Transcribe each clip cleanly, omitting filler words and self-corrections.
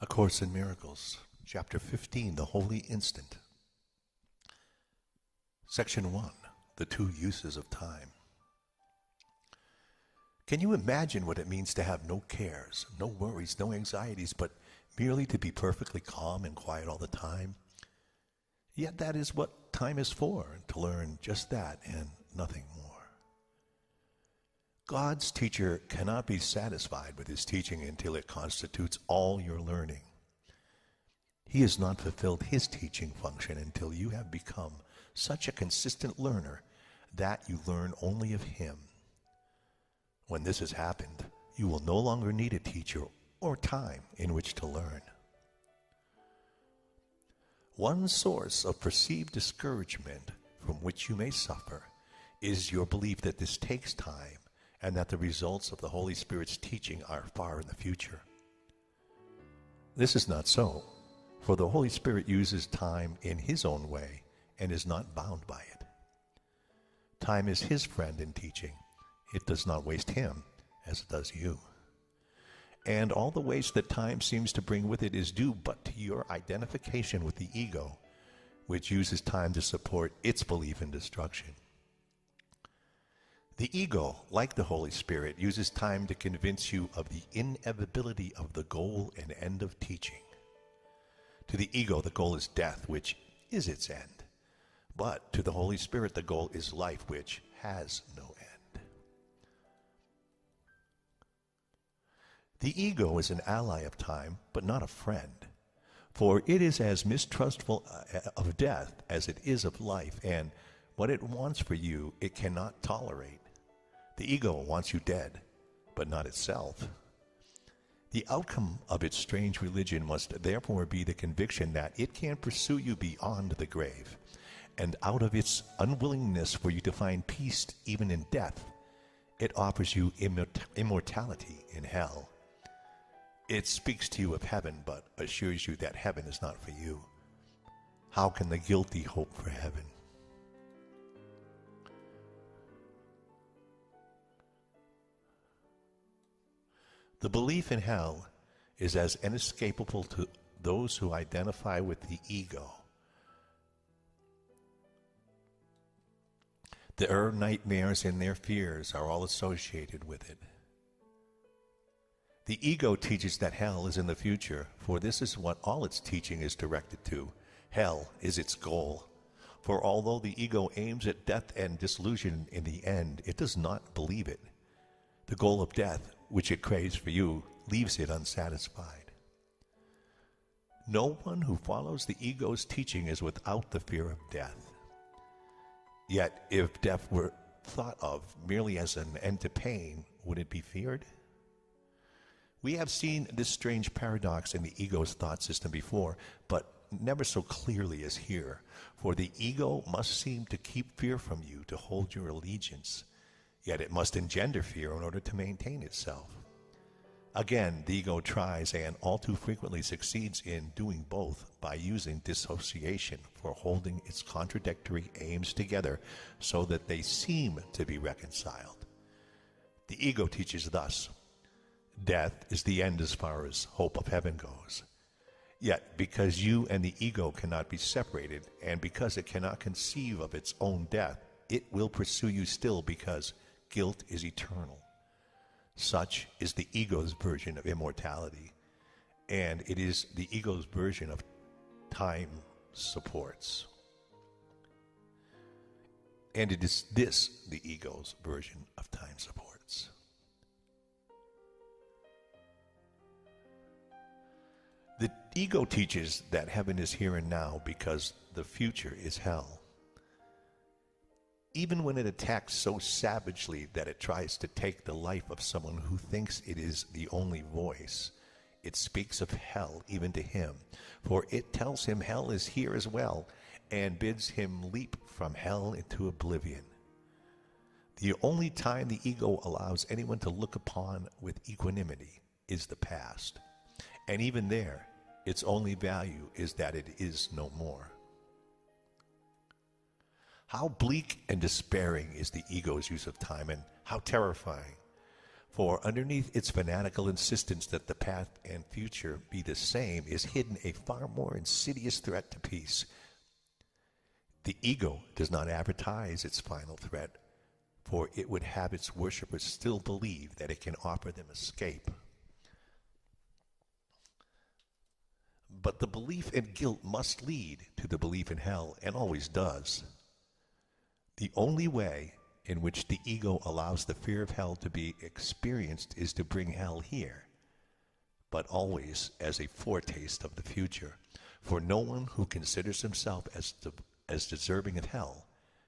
A Course in Miracles, Chapter 15, The Holy Instant. Section 1, The Two Uses of Time. Can you imagine what it means to have no cares, no worries, no anxieties, but merely to be perfectly calm and quiet all the time? Yet that is what time is for, to learn just that and nothing more. God's teacher cannot be satisfied with his teaching until it constitutes all your learning. He has not fulfilled his teaching function until you have become such a consistent learner that you learn only of him. When this has happened, you will no longer need a teacher or time in which to learn. One source of perceived discouragement from which you may suffer is your belief that this takes time and that the results of the Holy Spirit's teaching are far in the future. This is not so, for the Holy Spirit uses time in his own way and is not bound by it. Time is his friend in teaching. It does not waste him as it does you. And all the waste that time seems to bring with it is due but to your identification with the ego, which uses time to support its belief in destruction. The ego, like the Holy Spirit, uses time to convince you of the inevitability of the goal and end of teaching. To the ego, the goal is death, which is its end. But to the Holy Spirit, the goal is life, which has no end. The ego is an ally of time, but not a friend. For it is as mistrustful of death as it is of life, and what it wants for you, it cannot tolerate. The ego wants you dead, but not itself. The outcome of its strange religion must therefore be the conviction that it can pursue you beyond the grave, and out of its unwillingness for you to find peace even in death, it offers you immortality in hell. It speaks to you of heaven, but assures you that heaven is not for you. How can the guilty hope for heaven? The belief in hell is as inescapable to those who identify with the ego. Their nightmares and their fears are all associated with it. The ego teaches that hell is in the future, for this is what all its teaching is directed to. Hell is its goal. For although the ego aims at death and dissolution in the end, it does not believe it. The goal of death, which it craves for you, leaves it unsatisfied. No one who follows the ego's teaching is without the fear of death. Yet, if death were thought of merely as an end to pain, would it be feared? We have seen this strange paradox in the ego's thought system before, but never so clearly as here, for the ego must seem to keep fear from you to hold your allegiance. Yet it must engender fear in order to maintain itself. Again, the ego tries and all too frequently succeeds in doing both by using dissociation for holding its contradictory aims together so that they seem to be reconciled. The ego teaches thus: death is the end as far as hope of heaven goes. Yet, because you and the ego cannot be separated, and because it cannot conceive of its own death, it will pursue you still because guilt is eternal. Such is the ego's version of immortality, and it is the ego's version of time supports. And it is this the ego's version of time supports. The ego teaches that heaven is here and now because the future is hell. Even when it attacks so savagely that it tries to take the life of someone who thinks it is the only voice, it speaks of hell even to him, for it tells him hell is here as well, and bids him leap from hell into oblivion. The only time the ego allows anyone to look upon with equanimity is the past, and even there, its only value is that it is no more. How bleak and despairing is the ego's use of time, and how terrifying. For underneath its fanatical insistence that the past and future be the same is hidden a far more insidious threat to peace. The ego does not advertise its final threat, for it would have its worshippers still believe that it can offer them escape. But the belief in guilt must lead to the belief in hell, and always does. The only way in which the ego allows the fear of hell to be experienced is to bring hell here, but always as a foretaste of the future. For no one who considers himself as deserving of hell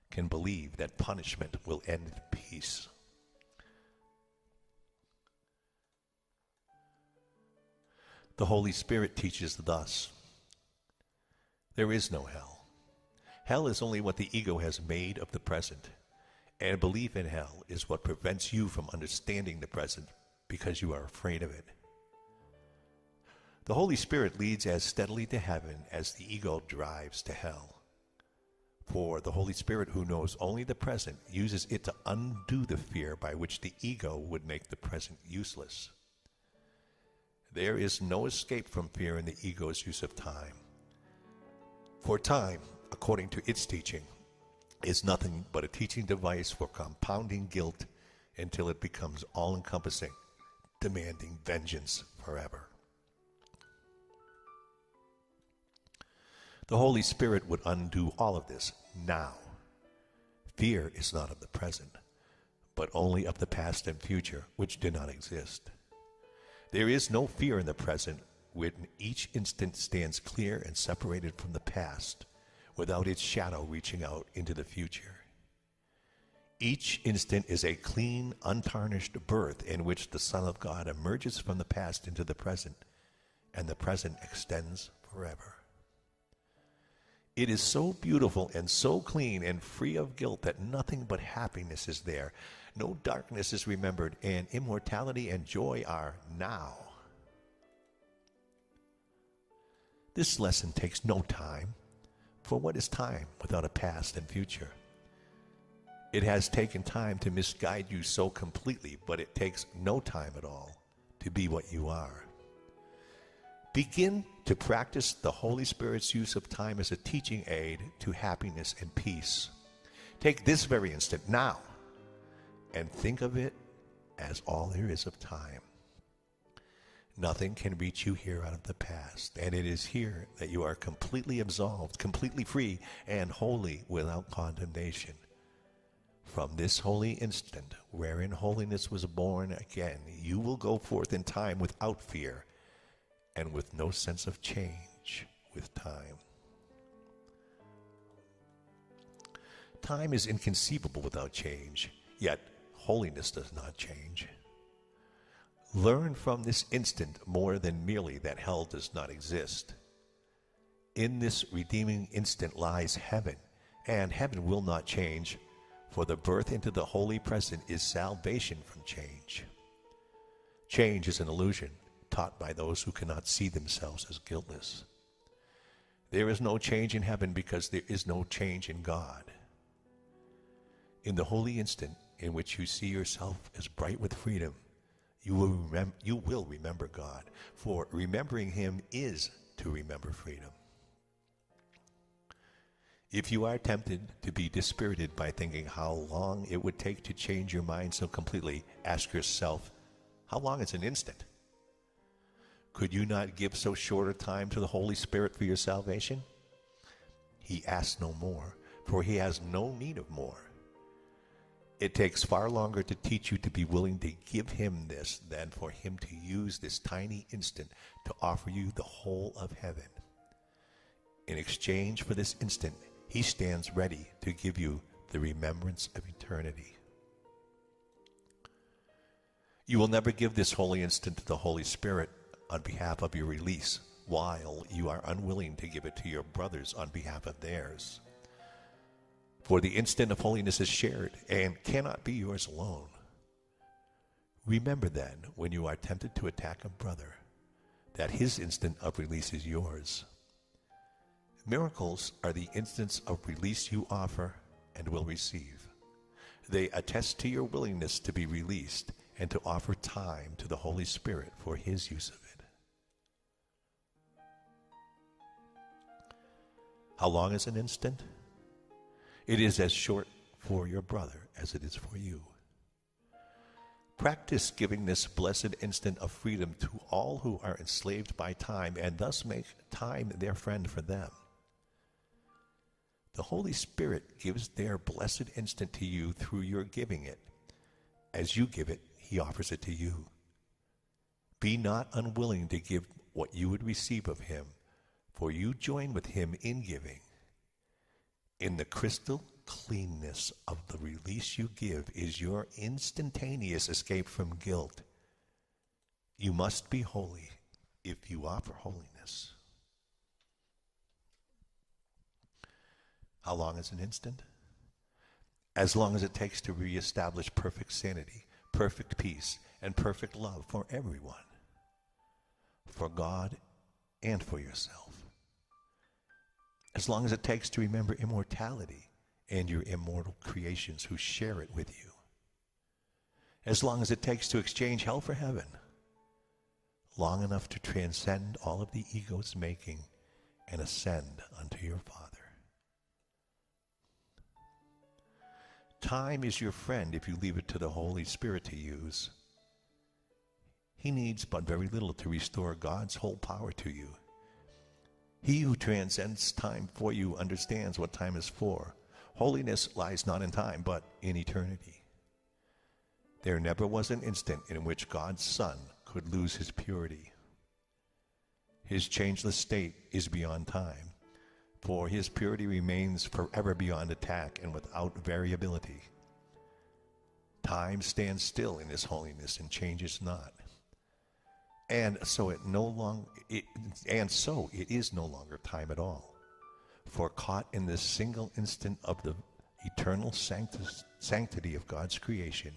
can believe that punishment will end in peace. The Holy Spirit teaches thus: there is no hell. Hell is only what the ego has made of the present, and belief in hell is what prevents you from understanding the present because you are afraid of it. The Holy Spirit leads as steadily to heaven as the ego drives to hell. For the Holy Spirit, who knows only the present, uses it to undo the fear by which the ego would make the present useless. There is no escape from fear in the ego's use of time. For time, according to its teaching, is nothing but a teaching device for compounding guilt until it becomes all-encompassing, demanding vengeance forever. The Holy Spirit would undo all of this now. Fear is not of the present, but only of the past and future, which do not exist. There is no fear in the present when each instant stands clear and separated from the past, without its shadow reaching out into the future. Each instant is a clean, untarnished birth in which the Son of God emerges from the past into the present, and the present extends forever. It is so beautiful and so clean and free of guilt that nothing but happiness is there. No darkness is remembered, and immortality and joy are now. This lesson takes no time, for what is time without a past and future? It has taken time to misguide you so completely, but it takes no time at all to be what you are. Begin to practice the Holy Spirit's use of time as a teaching aid to happiness and peace. Take this very instant now and think of it as all there is of time. Nothing can reach you here out of the past, and it is here that you are completely absolved, completely free, and wholly without condemnation. From this holy instant, wherein holiness was born again, you will go forth in time without fear, and with no sense of change with time. Time is inconceivable without change, yet holiness does not change. Learn from this instant more than merely that hell does not exist. In this redeeming instant lies heaven, and heaven will not change, for the birth into the holy present is salvation from change. Change is an illusion taught by those who cannot see themselves as guiltless. There is no change in heaven because there is no change in God. In the holy instant in which you see yourself as bright with freedom, you will remember God, for remembering Him is to remember freedom. If you are tempted to be dispirited by thinking how long it would take to change your mind so completely, ask yourself, how long is an instant? Could you not give so short a time to the Holy Spirit for your salvation? He asks no more, for He has no need of more. It takes far longer to teach you to be willing to give Him this than for Him to use this tiny instant to offer you the whole of heaven. In exchange for this instant, He stands ready to give you the remembrance of eternity. You will never give this holy instant to the Holy Spirit on behalf of your release, while you are unwilling to give it to your brothers on behalf of theirs. For the instant of holiness is shared and cannot be yours alone. Remember then, when you are tempted to attack a brother, that his instant of release is yours. Miracles are the instants of release you offer and will receive. They attest to your willingness to be released and to offer time to the Holy Spirit for his use of it. How long is an instant? It is as short for your brother as it is for you. Practice giving this blessed instant of freedom to all who are enslaved by time, and thus make time their friend for them. The Holy Spirit gives their blessed instant to you through your giving it. As you give it, he offers it to you. Be not unwilling to give what you would receive of him, for you join with him in giving. In the crystal cleanness of the release you give is your instantaneous escape from guilt. You must be holy if you offer holiness. How long is an instant? As long as it takes to reestablish perfect sanity, perfect peace, and perfect love for everyone, for God and for yourself. As long as it takes to remember immortality and your immortal creations who share it with you. As long as it takes to exchange hell for heaven. Long enough to transcend all of the ego's making and ascend unto your Father. Time is your friend if you leave it to the Holy Spirit to use. He needs but very little to restore God's whole power to you. He who transcends time for you understands what time is for. Holiness lies not in time, but in eternity. There never was an instant in which God's Son could lose his purity. His changeless state is beyond time, for his purity remains forever beyond attack and without variability. Time stands still in his holiness and changes not. And so it is no longer time at all. For caught in this single instant of the eternal sanctity of God's creation,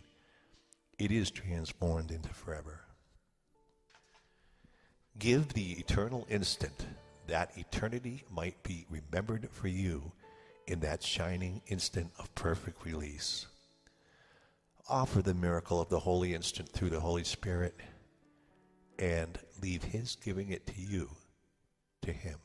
it is transformed into forever. Give the eternal instant that eternity might be remembered for you in that shining instant of perfect release. Offer the miracle of the holy instant through the Holy Spirit and leave his giving it to you, to him.